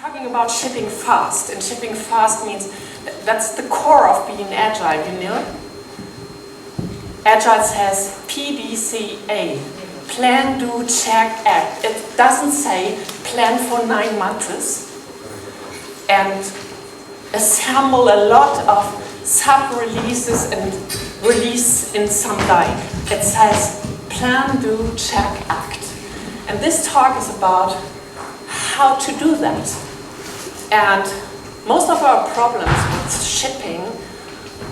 talking about shipping fast, and shipping fast means that's the core of being agile, you know? Agile says PDCA, plan, do, check, act. It doesn't say plan for 9 months and assemble a lot of sub-releases and release in some day. It says plan, do, check, act. And this talk is about how to do that. And most of our problems with shipping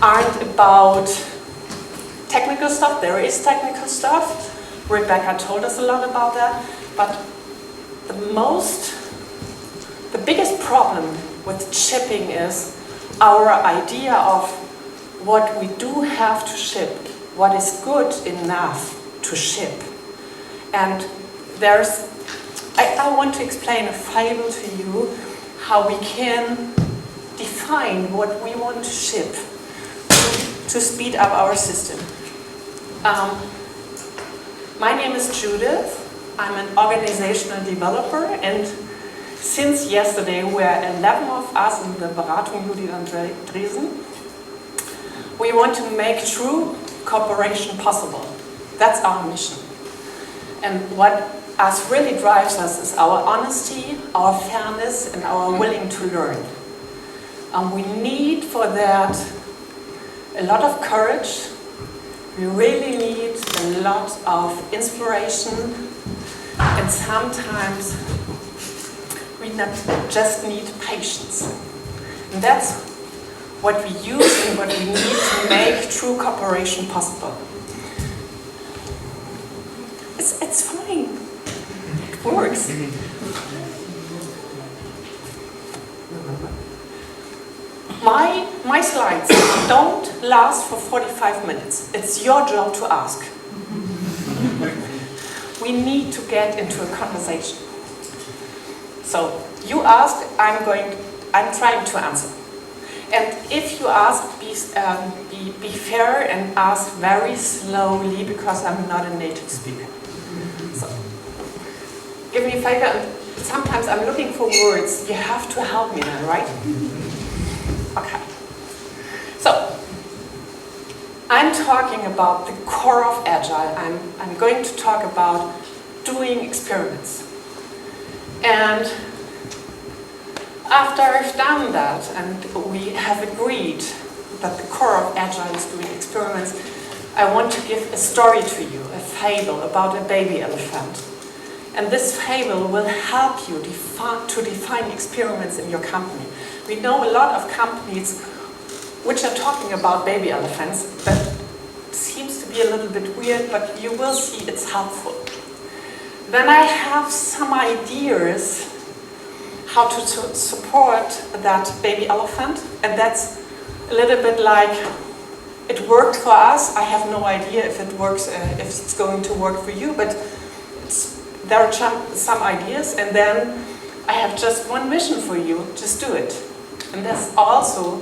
aren't about technical stuff. There is technical stuff. Rebecca told us a lot about that. But the biggest problem with shipping is our idea of what we do have to ship, what is good enough to ship. And I want to explain a fable to you how we can define what we want to ship to speed up our system. My name is Judith. I'm an organizational developer, and since yesterday we're 11 of us in the BERATUng Judith Andresen. We want to make true cooperation possible. That's our mission. And what really drives us is our honesty, our fairness, and our willing to learn. We need for that a lot of courage. We really need a lot of inspiration, and sometimes we just need patience. And that's what we use and what we need to make true cooperation possible. It's fine. It works. My slides don't last for 45 minutes. It's your job to ask. We need to get into a conversation. So you ask, I'm trying to answer. And if you ask, be fair and ask very slowly, because I'm not a native speaker. So give me a favor, and sometimes I'm looking for words. You have to help me then, right? Okay. So I'm talking about the core of Agile. I'm going to talk about doing experiments. And after I've done that, and we have agreed that the core of Agile is doing experiments, I want to give a story to you, a fable about a baby elephant. And this fable will help you to define experiments in your company. We know a lot of companies which are talking about baby elephants. That seems to be a little bit weird, but you will see it's helpful. Then I have some ideas how to support that baby elephant, and that's a little bit like it worked for us. I have no idea if it works, if it's going to work for you, but there are some ideas, and then I have just one mission for you: just do it. And that's also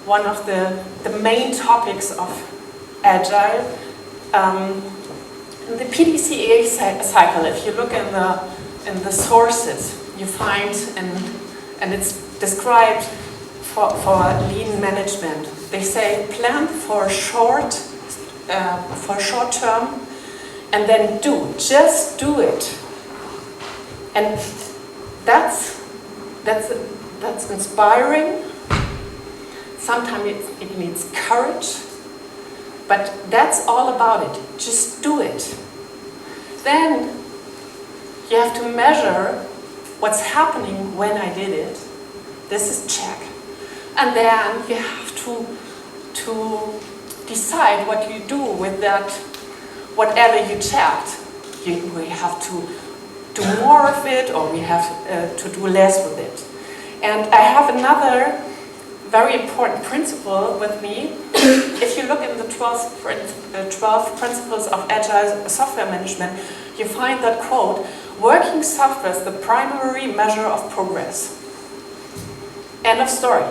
one of the main topics of Agile. In the PDCA cycle, if you look in the sources, you find, and it's described for lean management. They say plan for short term, and then just do it. And that's inspiring. Sometimes it needs courage, but that's all about it. Just do it. Then you have to measure what's happening when I did it. This is check. And then you have to decide what you do with that, whatever you checked. We have to do more of it, or we have to do less with it. And I have another very important principle with me. If you look in the 12 principles of Agile software management, you find that quote, working software is the primary measure of progress. End of story.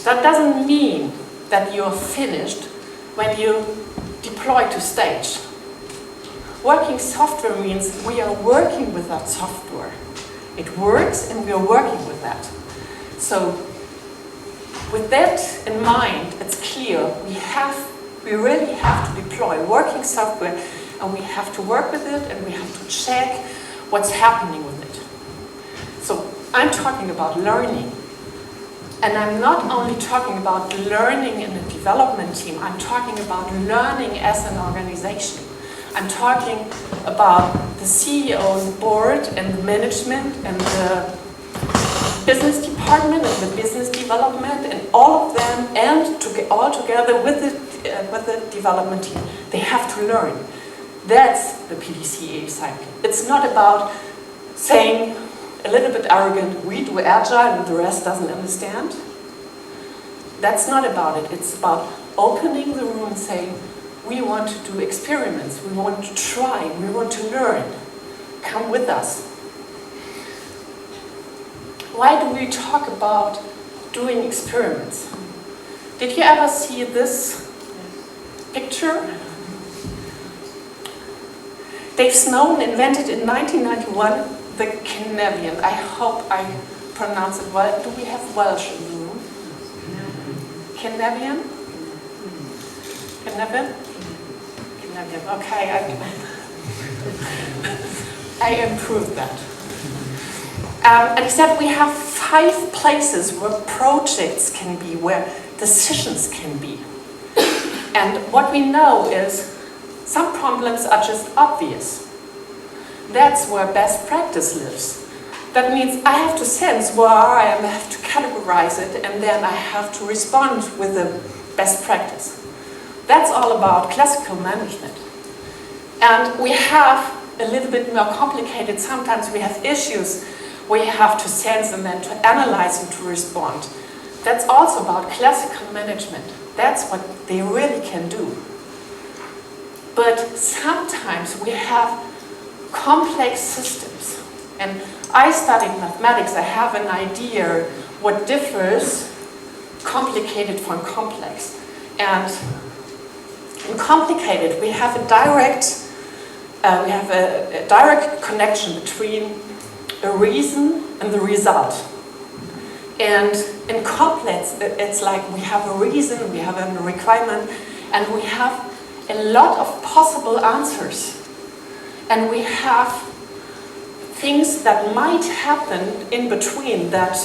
That doesn't mean that you're finished when you deploy to stage. Working software means we are working with that software. It works, and we are working with that. So with that in mind, it's clear we really have to deploy working software, and we have to work with it, and we have to check what's happening with it. So I'm talking about learning. And I'm not only talking about learning in a development team, I'm talking about learning as an organization. I'm talking about the CEO and the board and the management and the business department and the business development and all of them, and all together with the development team. They have to learn. That's the PDCA cycle. It's not about saying a little bit arrogant, we do Agile and the rest doesn't understand. That's not about it. It's about opening the room and saying, we want to do experiments, we want to try, we want to learn. Come with us. Why do we talk about doing experiments? Did you ever see this picture? Dave Snowden invented in 1991 the Canavian. I hope I pronounce it well. Do we have Welsh in the room? Canavian? Canavian? Canavian. Okay, I improved that. And he said we have 5 places where projects can be, where decisions can be. And what we know is some problems are just obvious. That's where best practice lives. That means I have to sense where I am, I have to categorize it, and then I have to respond with the best practice. That's all about classical management. And we have a little bit more complicated, sometimes we have issues where you have to sense and then to analyze and to respond. That's also about classical management. That's what they really can do. But sometimes we have complex systems. And I studied mathematics, I have an idea what differs complicated from complex. And in complicated, we have a direct connection between a reason and the result. And in complex, it's like we have a reason, we have a requirement, and we have a lot of possible answers. And we have things that might happen in between that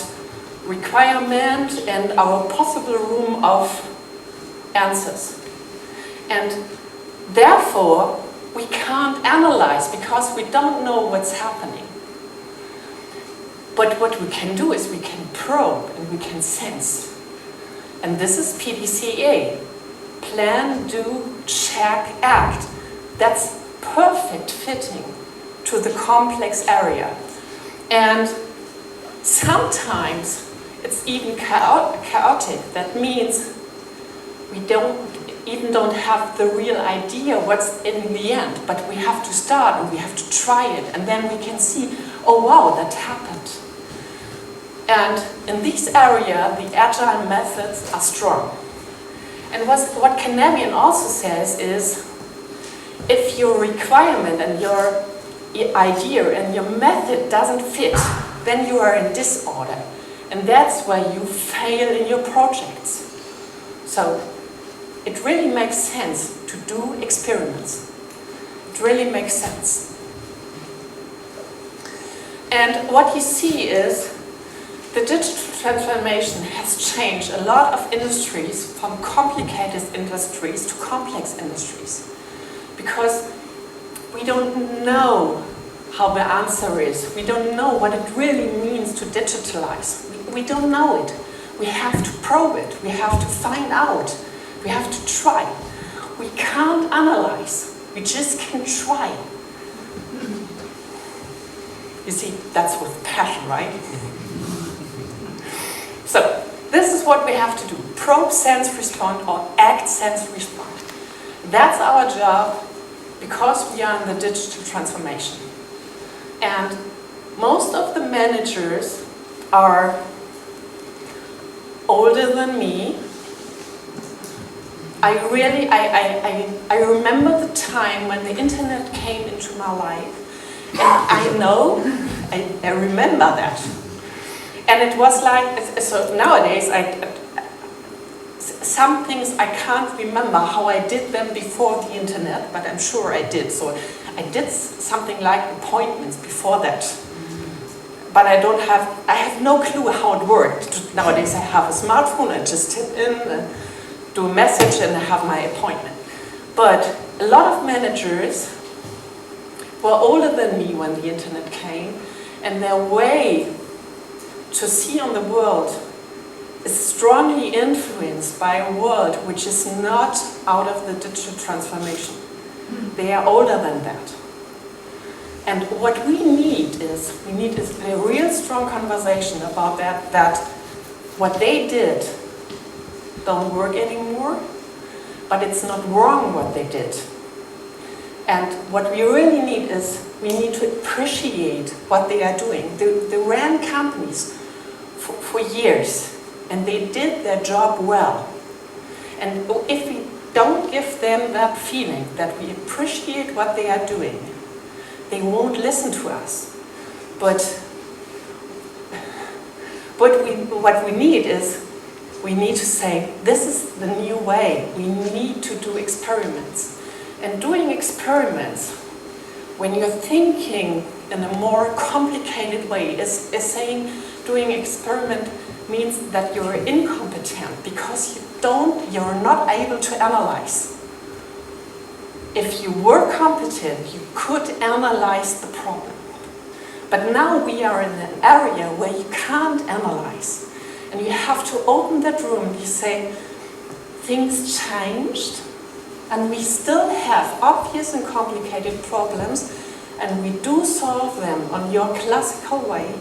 requirement and our possible room of answers. And therefore, we can't analyze because we don't know what's happening. But what we can do is we can probe and we can sense. And this is PDCA. Plan, do, check, act. That's perfect fitting to the complex area. And sometimes it's even chaotic. That means we don't have the real idea what's in the end, but we have to start and we have to try it, and then we can see, oh wow, that happened. And in this area, the Agile methods are strong. And what Canavian also says is, if your requirement and your idea and your method doesn't fit, then you are in disorder. And that's where you fail in your projects. So it really makes sense to do experiments. It really makes sense. And what you see is the digital transformation has changed a lot of industries from complicated industries to complex industries. Because we don't know how the answer is. We don't know what it really means to digitalize. We don't know it. We have to probe it. We have to find out. We have to try. We can't analyze. We just can try. You see, that's with passion, right? So, this is what we have to do. Probe, sense, respond, or act, sense, respond. That's our job because we are in the digital transformation. And most of the managers are older than me. I remember the time when the internet came into my life, I know, I remember that. And it was like, so nowadays, some things I can't remember how I did them before the internet, but I'm sure I did. So I did something like appointments before that. But I have no clue how it worked. Nowadays I have a smartphone, I just hit in, do a message, and I have my appointment. But a lot of managers were older than me when the internet came, and their way to see on the world is strongly influenced by a world which is not out of the digital transformation. They are older than that. And what we need is a real strong conversation about that what they did don't work anymore, but it's not wrong what they did. And what we really need is, we need to appreciate what they are doing. They ran companies for years, and they did their job well. And if we don't give them that feeling that we appreciate what they are doing, they won't listen to us. But what we need is, we need to say, this is the new way. We need to do experiments. And doing experiments, when you're thinking in a more complicated way, is saying doing experiment means that you're incompetent because you're not able to analyze. If you were competent, you could analyze the problem. But now we are in an area where you can't analyze. And you have to open that room and you say, things changed, and we still have obvious and complicated problems, and we do solve them on your classical way.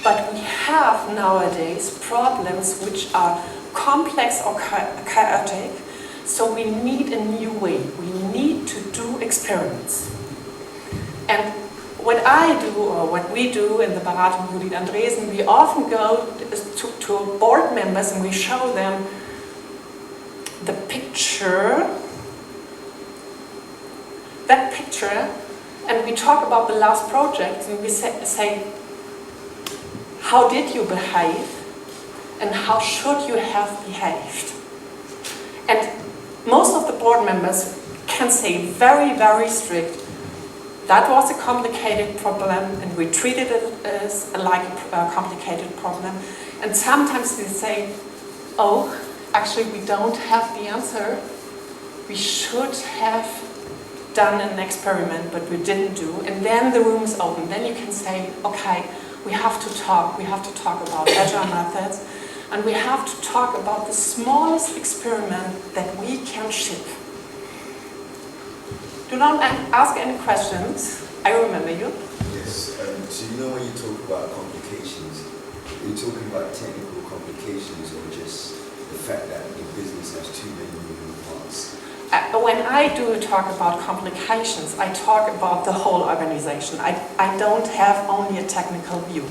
But we have nowadays problems which are complex or chaotic, so we need a new way. We need to do experiments. And what I do, or what we do in the Beratung Judith Andresen, we often go to board members and we show them the picture, that picture, and we talk about the last project, and we say, how did you behave, and how should you have behaved? And most of the board members can say very, very strict, that was a complicated problem, and we treated it as like a complicated problem. And sometimes they say, oh, actually we don't have the answer. We should have done an experiment, but we didn't do. And then the room is open. Then you can say, okay, we have to talk. We have to talk about Agile methods, and we have to talk about the smallest experiment that we can ship. Do not ask any questions. I remember you. Yes. So you know when you talk about complications, are you talking about technical complications or just the fact that your business has too many moving parts? When I do talk about complications, I talk about the whole organization. I don't have only a technical view,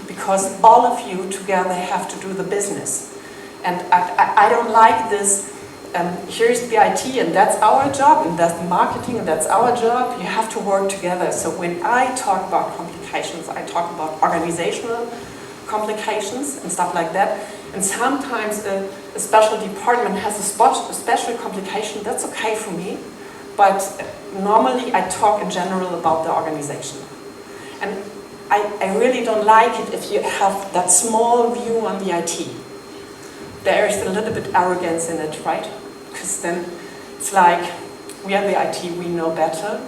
because all of you together have to do the business. And I don't like this, here's the IT and that's our job, and that's the marketing and that's our job. You have to work together. So when I talk about complications, I talk about organizational complications and stuff like that. And sometimes a special department has a special complication. That's okay for me. But normally I talk in general about the organization. And I really don't like it if you have that small view on the IT. There is a little bit arrogance in it, right? Because then it's like, we are the IT, we know better.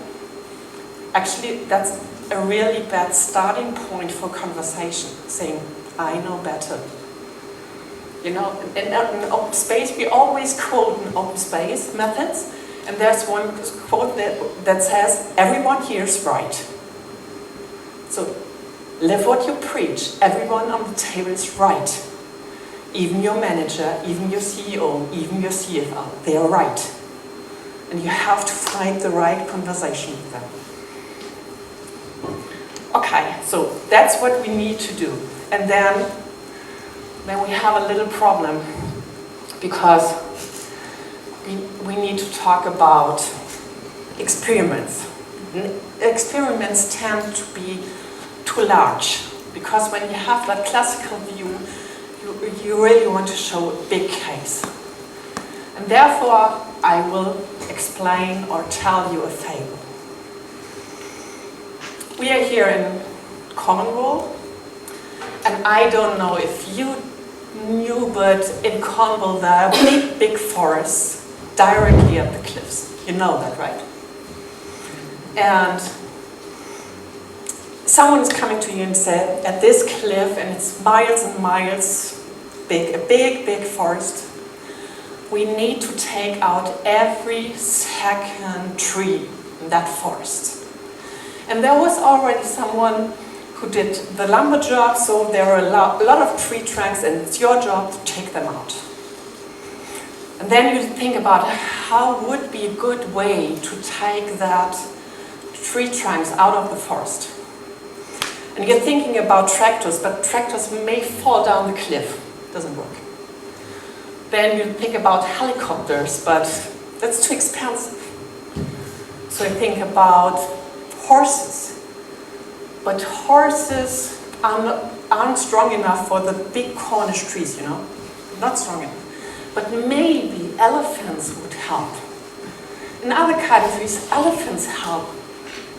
Actually, that's a really bad starting point for conversation, saying, I know better. You know, in open space, we always quote in open space methods, and there's one quote that says, everyone here is right. So, live what you preach. Everyone on the table is right. Even your manager, even your CEO, even your CFO, they are right. And you have to find the right conversation with them. Okay, so that's what we need to do. And then we have a little problem, because we need to talk about experiments. experiments tend to be too large, because when you have that classical view, you really want to show a big case. And therefore, I will explain or tell you a fable. We are here in Cornwall, and I don't know if you knew, but in Cornwall there are big forests directly at the cliffs. You know that, right? And someone is coming to you and said, at this cliff, and it's miles and miles big, a big forest, we need to take out every second tree in that forest. And there was already someone who did the lumber job, so there are a lot of tree trunks, and it's your job to take them out. And then you think about how would be a good way to take that tree trunks out of the forest. And you're thinking about tractors, but tractors may fall down the cliff. Doesn't work. Then you think about helicopters, but that's too expensive. So you think about horses. But horses aren't strong enough for the big Cornish trees, you know? Not strong enough. But maybe elephants would help. In other countries, elephants help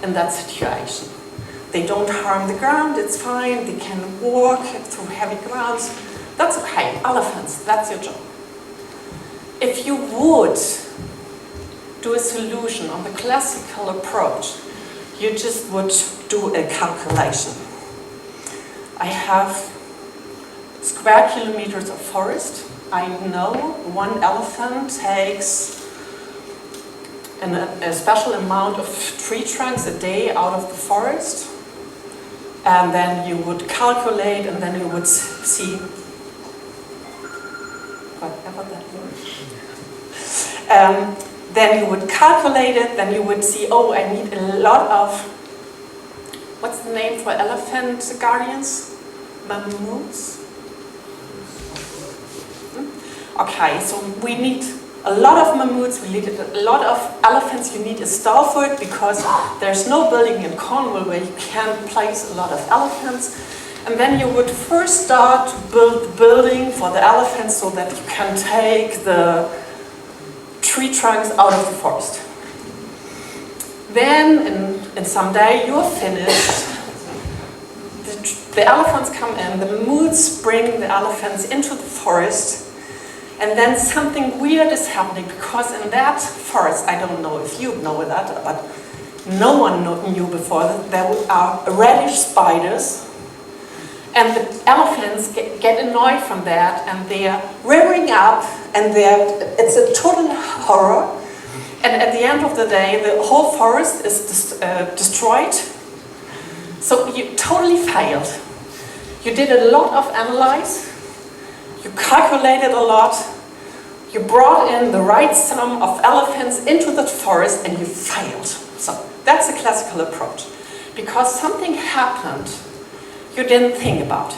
in that situation. They don't harm the ground, it's fine, they can walk through heavy grounds. That's okay, elephants, that's your job. If you would do a solution on the classical approach, you just would do a calculation. I have square kilometers of forest. I know one elephant takes a special amount of tree trunks a day out of the forest. And then you would calculate, and then you would see whatever that is. Then you would calculate it, then you would see, oh, I need a lot of, what's the name for elephant guardians? Mammoths? Okay, so we need a lot of mammoths, we need a lot of elephants. You need a stall for it because there's no building in Cornwall where you can place a lot of elephants. And then you would first start to build the building for the elephants so that you can take the tree trunks out of the forest. Then, in some day, you're finished. The elephants come in, the mammoths bring the elephants into the forest. And then something weird is happening, because in that forest, I don't know if you know that, but no one knew before that there are reddish spiders. And the elephants get annoyed from that, and they're rearing up, and it's a total horror. And at the end of the day, the whole forest is destroyed. So you totally failed. You did a lot of analysis. You calculated a lot, you brought in the right sum of elephants into the forest, and you failed. So that's a classical approach. Because something happened you didn't think about.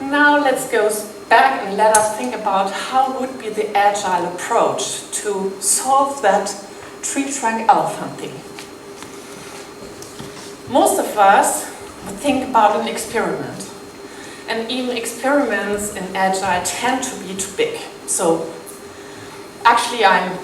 Now let's go back and let us think about how would be the agile approach to solve that tree trunk elephant thing. Most of us would think about an experiment. And even experiments in Agile tend to be too big. So actually I'm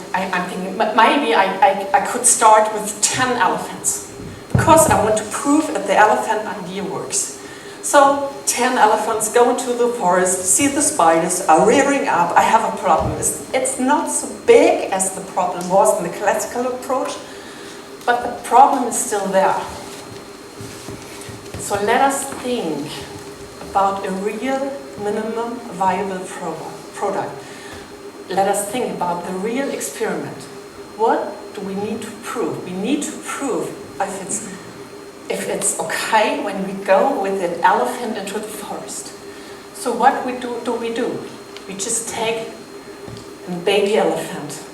thinking maybe I could start with 10 elephants, because I want to prove that the elephant idea works. So 10 elephants go into the forest, see the spiders are rearing up. I have a problem. It's not so big as the problem was in the classical approach, but the problem is still there. So let us think about a real minimum viable product. Let us think about the real experiment. What do we need to prove? We need to prove if it's okay when we go with an elephant into the forest. So what do we do? We just take a baby elephant,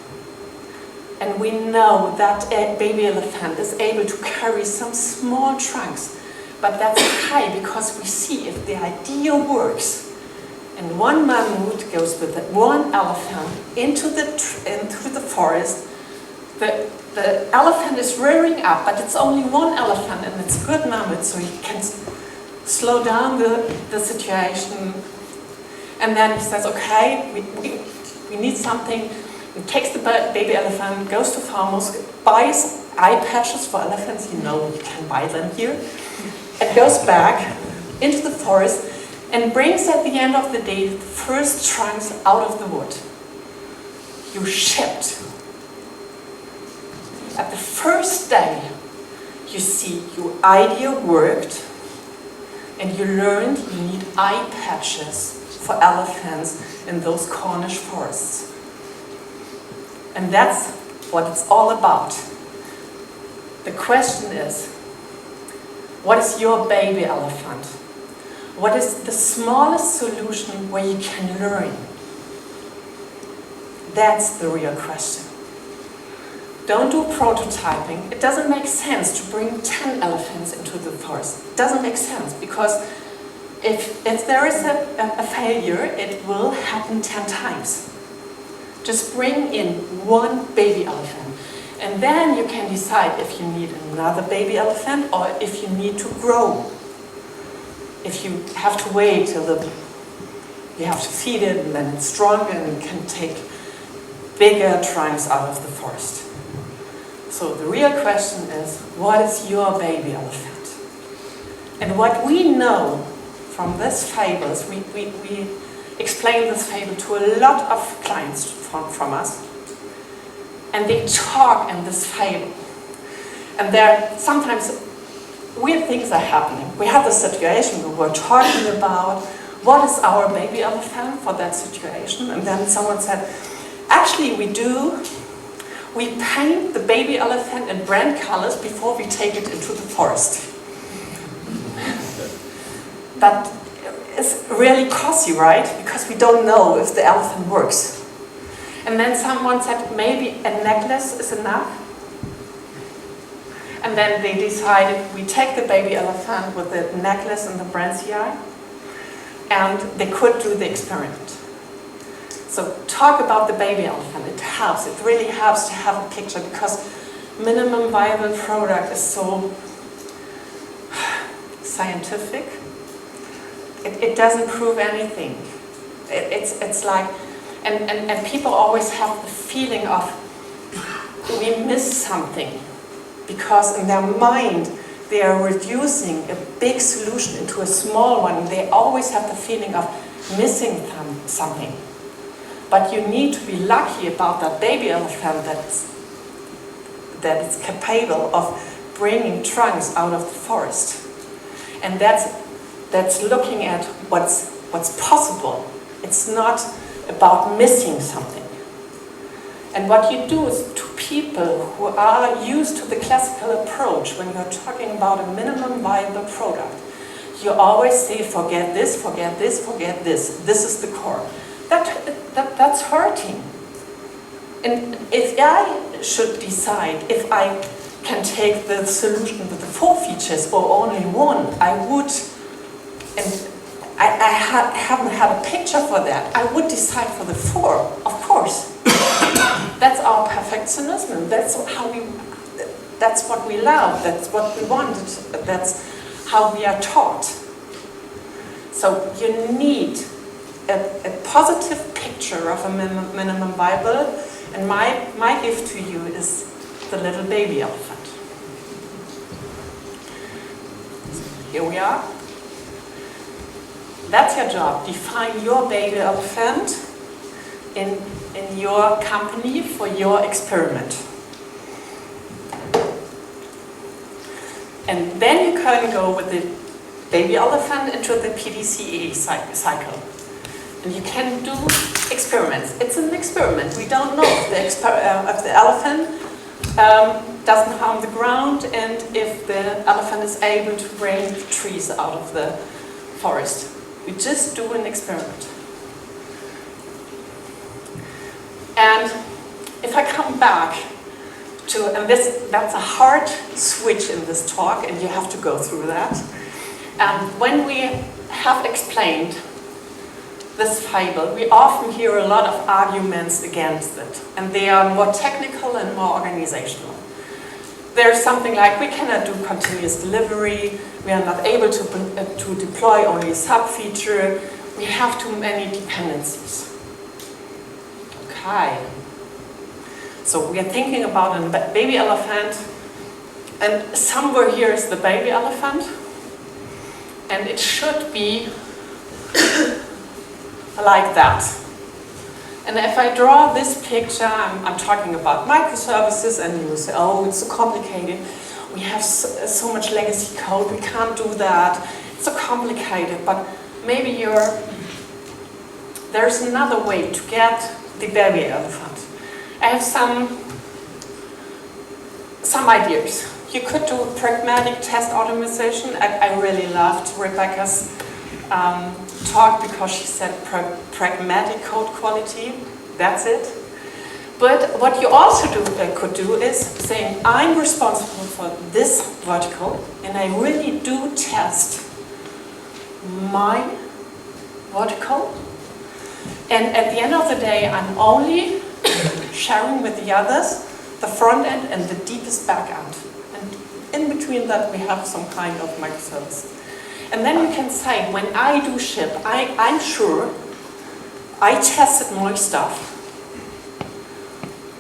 and we know that a baby elephant is able to carry some small trunks. But that's okay, because we see if the idea works. And one mammoth goes with one elephant into the forest. The the elephant is rearing up, but it's only one elephant and it's a good moment, so he can slow down the situation. And then he says, okay, we need something. He takes the baby elephant, goes to farmers, buys eye patches for elephants, you know you can buy them here, and goes back into the forest and brings at the end of the day the first trunks out of the wood. You shipped. At the first day, you see your idea worked, and you learned you need eye patches for elephants in those Cornish forests. And that's what it's all about. The question is, what is your baby elephant? What is the smallest solution where you can learn? That's the real question. Don't do prototyping. It doesn't make sense to bring 10 elephants into the forest. It doesn't make sense, because if there is a failure, it will happen 10 times. Just bring in one baby elephant, and then you can decide if you need another baby elephant or if you need to grow. If you have to wait till you have to feed it and then it's stronger and can take bigger trunks out of the forest. So the real question is, what is your baby elephant? And what we know from this fables, we explain this fable to a lot of clients from us, and they talk in this fable. And there sometimes weird things are happening. We have this situation where we're talking about what is our baby elephant for that situation, and then someone said, actually we paint the baby elephant in brand colors before we take it into the forest. That is really costly, right? Because we don't know if the elephant works. And then someone said, maybe a necklace is enough. And then they decided, we take the baby elephant with the necklace and the brand CI, and they could do the experiment. So talk about the baby elephant. It helps. It really helps to have a picture, because minimum viable product is so scientific. It doesn't prove anything. It's like, and people always have the feeling of we miss something, because in their mind they are reducing a big solution into a small one. They always have the feeling of missing something. But you need to be lucky about that baby elephant that is capable of bringing trunks out of the forest. And that's looking at what's possible. It's not about missing something. And what you do is, to people who are used to the classical approach, when you're talking about a minimum viable product, you always say, forget this, forget this, forget this. This is the core. That's hurting. And if I should decide if I can take the solution with the 4 features or only one, I would, and I haven't had a picture for that, I would decide for the 4, of course. That's our perfectionism. That's what we love. That's what we want. That's how we are taught. So you need a positive picture of a minimum viable, and my gift to you is the little baby elephant. Here we are. That's your job. Define your baby elephant in your company for your experiment. And then you can go with the baby elephant into the PDCA cycle. And you can do experiments. It's an experiment. We don't know if the elephant doesn't harm the ground, and if the elephant is able to bring trees out of the forest. We just do an experiment. And if I come back to, and that's a hard switch in this talk, and you have to go through that. When we have explained this fable, we often hear a lot of arguments against it, and they are more technical and more organizational. there's something like we cannot do continuous delivery, we are not able to deploy only a sub-feature, we have too many dependencies. Okay. So we are thinking about a baby elephant, and somewhere here is the baby elephant, and it should be like that. And if I draw this picture, I'm talking about microservices, and you will say, oh, it's so complicated. We have so much legacy code, we can't do that. It's so complicated, but maybe there's another way to get the baby elephant. I have some ideas. You could do pragmatic test automation. I really loved Rebecca's talk because she said pragmatic code quality. That's it. But what you also could do is saying, I'm responsible for this vertical, and I really do test my vertical. And at the end of the day, I'm only sharing with the others the front end and the deepest back end. And in between that, we have some kind of microservice. And then you can say, when I do ship, I'm sure I tested my stuff.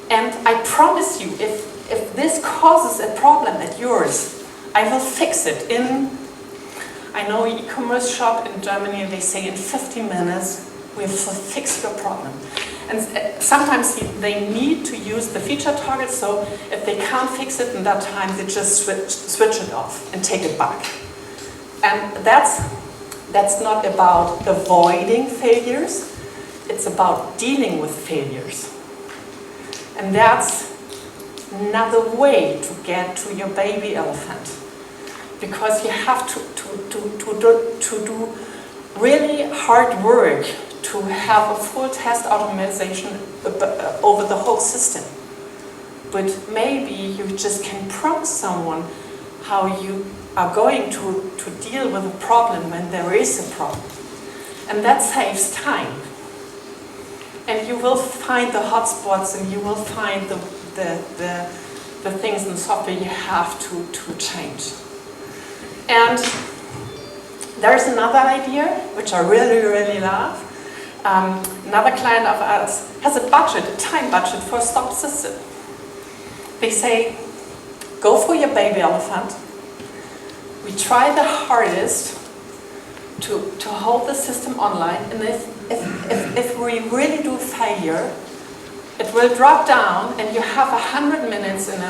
And I promise you, if this causes a problem at yours, I will fix it I know an e-commerce shop in Germany, they say in 50 minutes, we will fix your problem. And sometimes they need to use the feature target, so if they can't fix it in that time, they just switch it off and take it back. And that's not about avoiding failures, it's about dealing with failures. And that's another way to get to your baby elephant. Because you have to do really hard work to have a full test automation over the whole system. But maybe you just can promise someone how you are going to deal with a problem when there is a problem. And that saves time. And you will find the hotspots, and you will find the things in the software you have to change. And there's another idea, which I really, really love. Another client of ours has a time budget for a stock system. They say, go for your baby elephant. We try the hardest to hold the system online, and if we really do failure, it will drop down, and you have 100 minutes in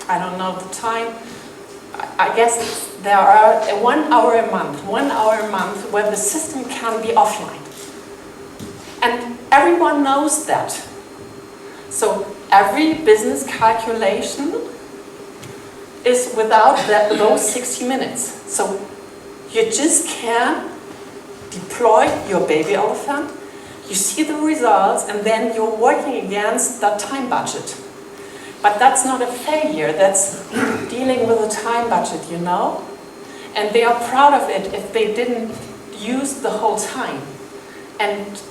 I don't know the time, I guess there are 1 hour a month where the system can be offline. And everyone knows that. So every business calculation is without those 60 minutes. So you just can deploy your baby elephant, you see the results, and then you're working against that time budget. But that's not a failure, that's dealing with a time budget, you know? And they are proud of it if they didn't use the whole time. And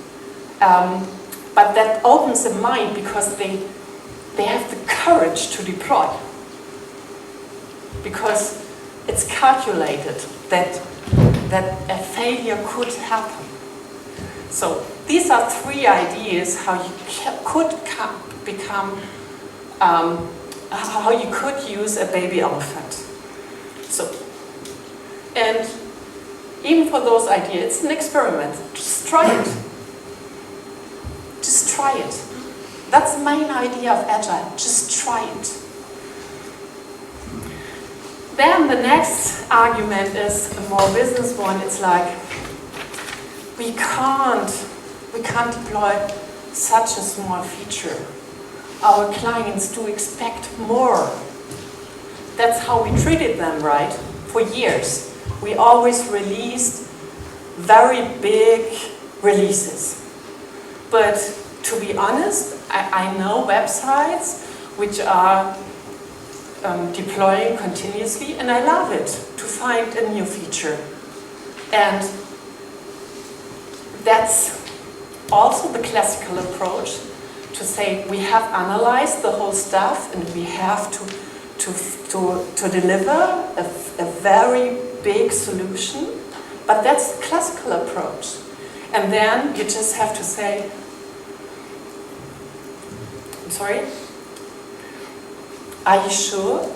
but that opens the mind because they have the courage to deploy. Because it's calculated that a failure could happen. So these are 3 ideas how you could become, how you could use a baby elephant. So, and even for those ideas, it's an experiment. Just try it. Just try it. That's the main idea of Agile. Just try it. Then the next argument is a more business one. It's like, we can't deploy such a small feature. Our clients do expect more. That's how we treated them, right? For years. We always released very big releases. But to be honest, I know websites which are deploying continuously, and I love it to find a new feature. And that's also the classical approach to say we have analyzed the whole stuff and we have to to deliver a very big solution, but that's the classical approach. And then you just have to say, I'm sorry, are you sure?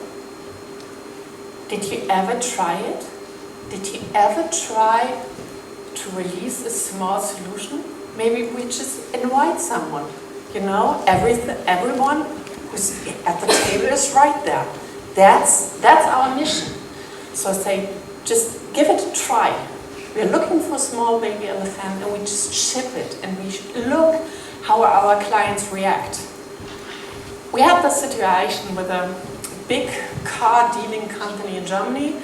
Did you ever try it? Did you ever try to release a small solution? Maybe we just invite someone, you know, everyone who's at the table is right there. That's our mission. So say, just give it a try. We're looking for a small baby elephant and we just ship it and we look how our clients react. We had the situation with a big car dealing company in Germany.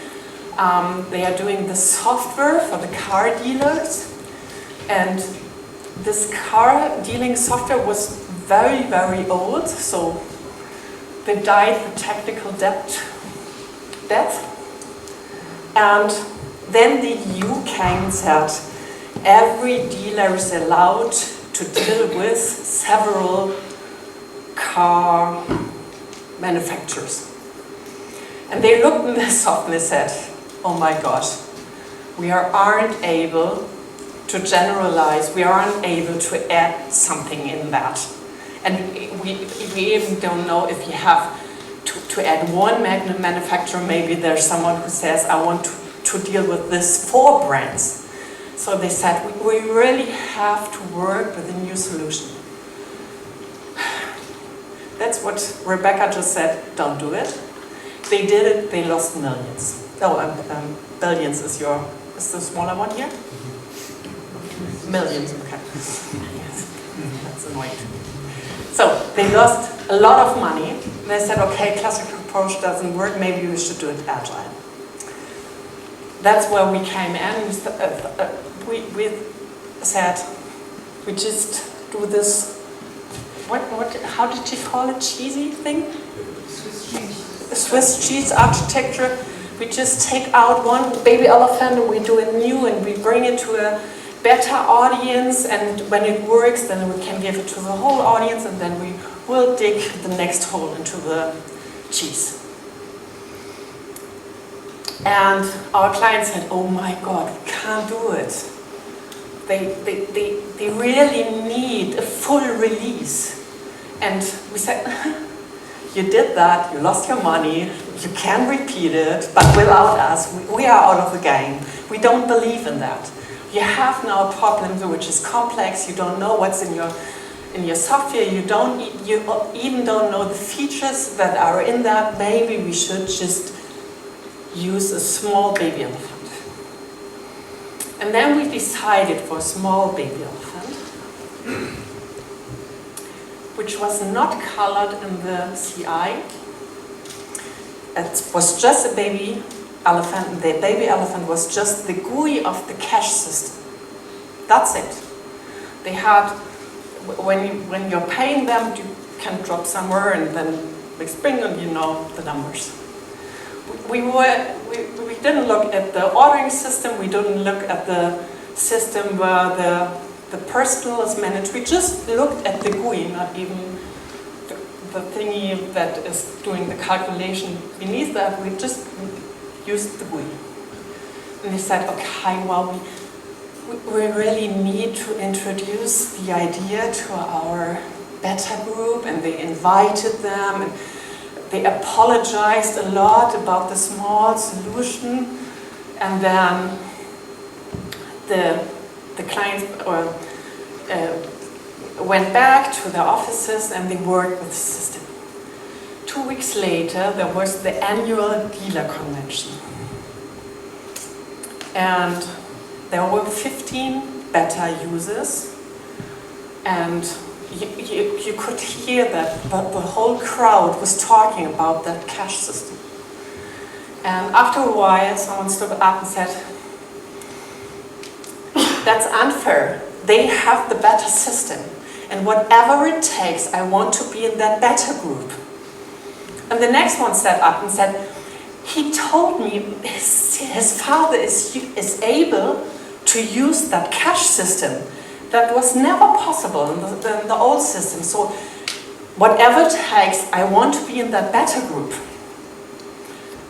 They are doing the software for the car dealers, and this car dealing software was very, very old, so they died the technical death. And then the EU came and said, every dealer is allowed to deal with several car manufacturers. And they looked at this software and said, oh my gosh, we aren't able to generalize, we aren't able to add something in that. And we even don't know if you have to add one manufacturer, maybe there's someone who says, I want to deal with this 4 brands. So they said, we really have to work with a new solution. That's what Rebecca just said, don't do it. They did it, they lost millions. Oh, billions is the smaller one here? Millions, okay. Yes, that's annoying. So they lost a lot of money. They said, okay, classical approach doesn't work, maybe we should do it agile. That's where we came in. We said, we just do this, how did you call it, cheesy thing? Swiss cheese architecture. We just take out one baby elephant and we do it new and we bring it to a better audience, and when it works then we can give it to the whole audience and then we will dig the next hole into the cheese. And our client said, oh my God, we can't do it. They really need a full release. And we said, you did that, you lost your money, you can repeat it, but without us, we are out of the game. We don't believe in that. You have now a problem which is complex, you don't know what's in your software, you even don't know the features that are in that. Maybe we should just use a small baby elephant. And then we decided for a small baby elephant, which was not colored in the CI. It was just a baby elephant, and the baby elephant was just the GUI of the cache system. That's it. They had, when you're paying them, you can drop somewhere and then big spring and you know the numbers. We didn't look at the ordering system, we didn't look at the system where the personal is managed. We just looked at the GUI, not even the thingy that is doing the calculation beneath that. We just used the GUI. And they said, okay, well, we really need to introduce the idea to our beta group, and they invited them, and they apologized a lot about the small solution, and then the clients went back to their offices and they worked with the system. 2 weeks later, there was the annual dealer convention. And there were 15 beta users, and you could hear that the whole crowd was talking about that cache system. And after a while, someone stood up and said, that's unfair. They have the beta system, and whatever it takes, I want to be in that beta group. And the next one stood up and said, he told me his father is able to use that cache system. That was never possible in the old system. So whatever it takes, I want to be in that beta group.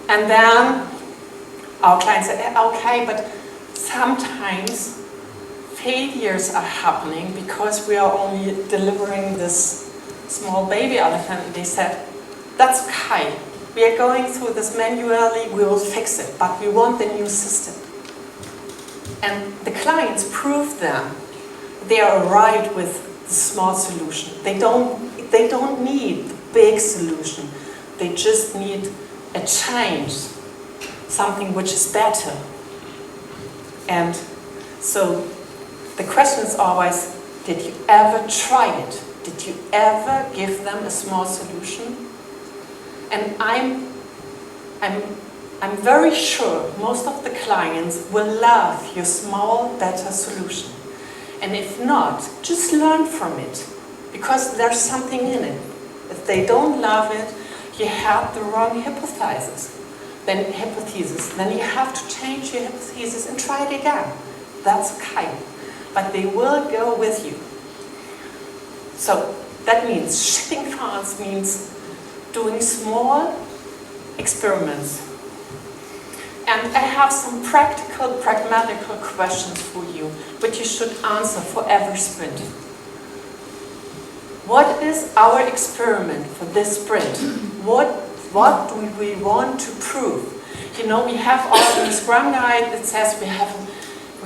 And then our client said, okay, but sometimes failures are happening because we are only delivering this small baby elephant. And they said, that's okay. We are going through this manually, we will fix it, but we want the new system. And the clients proved them they are right with the small solution. They don't need the big solution. They just need a change, something which is better. And so the question is always, did you ever try it? Did you ever give them a small solution? And I'm very sure most of the clients will love your small, better solution. And if not, just learn from it, because there's something in it. If they don't love it, you have the wrong hypothesis. Then you have to change your hypothesis and try it again. That's okay. But they will go with you. So that means shipping fast means doing small experiments. And I have some practical, pragmatical questions for you, which you should answer for every sprint. What is our experiment for this sprint? What do we want to prove? You know, we have all in the Scrum Guide, it says we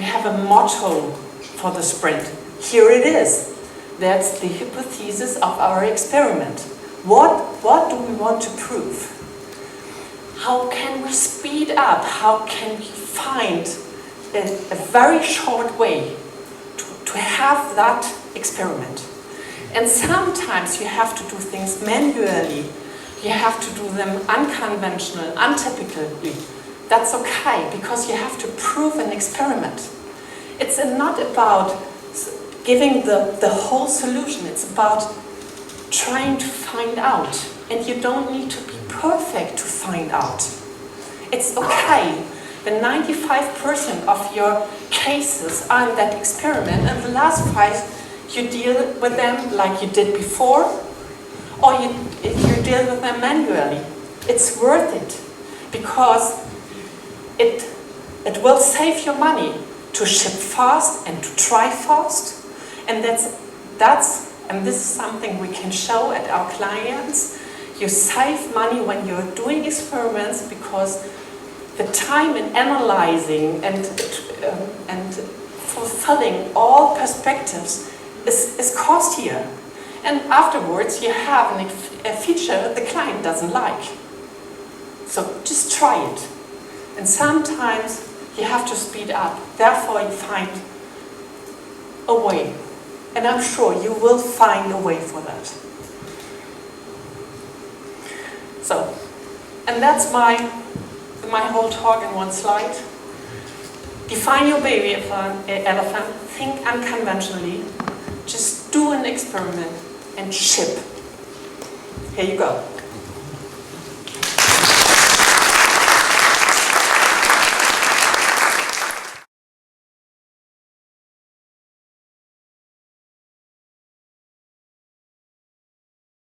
have a motto for the sprint. Here it is. That's the hypothesis of our experiment. What do we want to prove? How can we speed up? How can we find a very short way to have that experiment? And sometimes you have to do things manually. You have to do them unconventional, untypically. That's okay, because you have to prove an experiment. It's not about giving the whole solution. It's about trying to find out. And you don't need to be perfect to find out. It's okay. The 95% of your cases are in that experiment, and the last 5, you deal with them like you did before, or you deal with them manually. It's worth it, because it will save you money to ship fast and to try fast. And and this is something we can show at our clients. You save money when you're doing experiments, because the time in analyzing and fulfilling all perspectives is costlier. And afterwards you have a feature the client doesn't like. So just try it. And sometimes you have to speed up. Therefore you find a way. And I'm sure you will find a way for that. So, and that's my whole talk in one slide. Define your baby elephant, think unconventionally, just do an experiment and ship. Here you go.